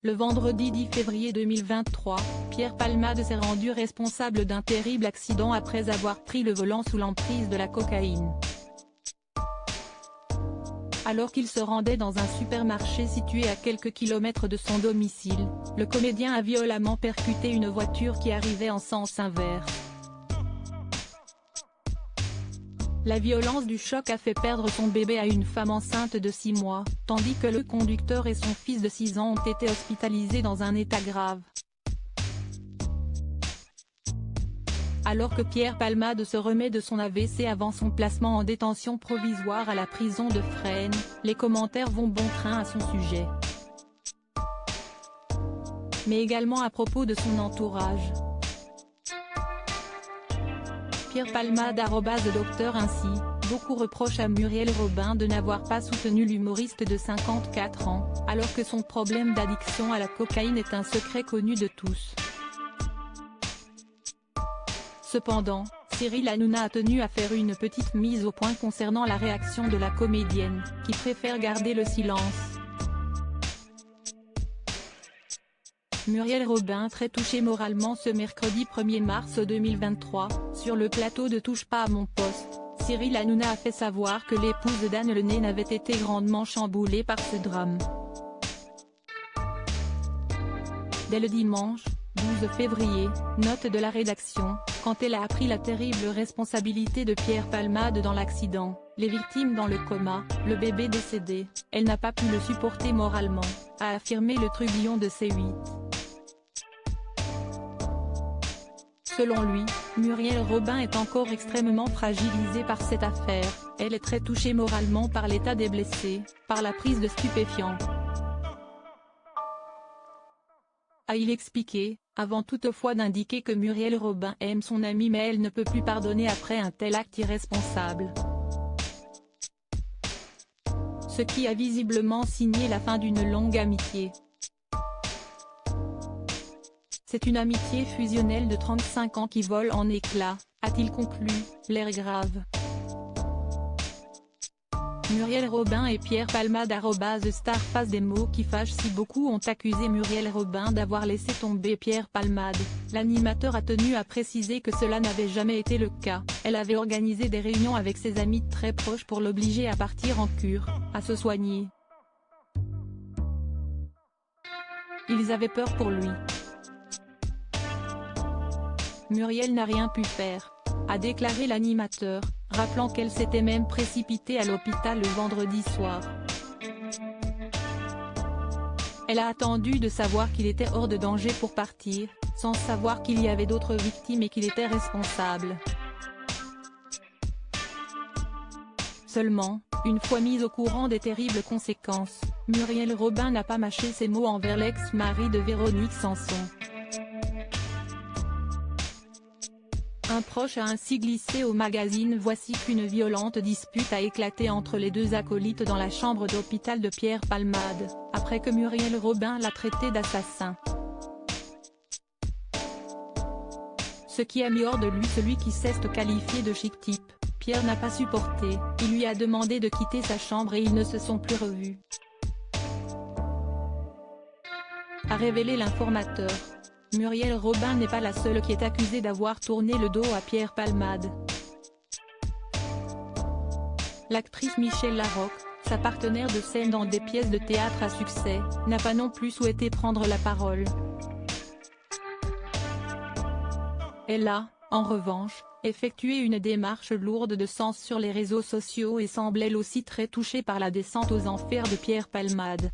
Le vendredi 10 février 2023, Pierre Palmade s'est rendu responsable d'un terrible accident après avoir pris le volant sous l'emprise de la cocaïne. Alors qu'il se rendait dans un supermarché situé à quelques kilomètres de son domicile, le comédien a violemment percuté une voiture qui arrivait en sens inverse. La violence du choc a fait perdre son bébé à une femme enceinte de 6 mois, tandis que le conducteur et son fils de 6 ans ont été hospitalisés dans un état grave. Alors que Pierre Palmade se remet de son AVC avant son placement en détention provisoire à la prison de Fresnes, les commentaires vont bon train à son sujet. Mais également à propos de son entourage. Pierre Palmade @docteur ainsi, beaucoup reprochent à Muriel Robin de n'avoir pas soutenu l'humoriste de 54 ans, alors que son problème d'addiction à la cocaïne est un secret connu de tous. Cependant, Cyril Hanouna a tenu à faire une petite mise au point concernant la réaction de la comédienne, qui préfère garder le silence. Muriel Robin très touchée moralement ce mercredi 1er mars 2023, sur le plateau de Touche pas à mon poste, Cyril Hanouna a fait savoir que l'épouse d'Anne Le Nez n'avait été grandement chamboulée par ce drame. Dès le dimanche, 12 février, note de la rédaction, quand elle a appris la terrible responsabilité de Pierre Palmade dans l'accident, les victimes dans le coma, le bébé décédé, elle n'a pas pu le supporter moralement, a affirmé le trublion de C8. Selon lui, Muriel Robin est encore extrêmement fragilisée par cette affaire, elle est très touchée moralement par l'état des blessés, par la prise de stupéfiants. A-t-il expliqué, avant toutefois d'indiquer que Muriel Robin aime son amie mais elle ne peut plus pardonner après un tel acte irresponsable. Ce qui a visiblement signé la fin d'une longue amitié. C'est une amitié fusionnelle de 35 ans qui vole en éclats, a-t-il conclu, l'air grave. Muriel Robin et Pierre Palmade @star face des mots qui fâchent si beaucoup ont accusé Muriel Robin d'avoir laissé tomber Pierre Palmade, l'animateur a tenu à préciser que cela n'avait jamais été le cas, elle avait organisé des réunions avec ses amis très proches pour l'obliger à partir en cure, à se soigner. Ils avaient peur pour lui. Muriel n'a rien pu faire, a déclaré l'animateur, rappelant qu'elle s'était même précipitée à l'hôpital le vendredi soir. Elle a attendu de savoir qu'il était hors de danger pour partir, sans savoir qu'il y avait d'autres victimes et qu'il était responsable. Seulement, une fois mise au courant des terribles conséquences, Muriel Robin n'a pas mâché ses mots envers l'ex-mari de Véronique Sanson. Un proche a ainsi glissé au magazine Voici qu'une violente dispute a éclaté entre les deux acolytes dans la chambre d'hôpital de Pierre Palmade, après que Muriel Robin l'a traité d'assassin. Ce qui a mis hors de lui celui qui s'est qualifié de chic type, Pierre n'a pas supporté, il lui a demandé de quitter sa chambre et ils ne se sont plus revus. A révélé l'informateur. Muriel Robin n'est pas la seule qui est accusée d'avoir tourné le dos à Pierre Palmade. L'actrice Michèle Larocque, sa partenaire de scène dans des pièces de théâtre à succès, n'a pas non plus souhaité prendre la parole. Elle a, en revanche, effectué une démarche lourde de sens sur les réseaux sociaux et semble elle aussi très touchée par la descente aux enfers de Pierre Palmade,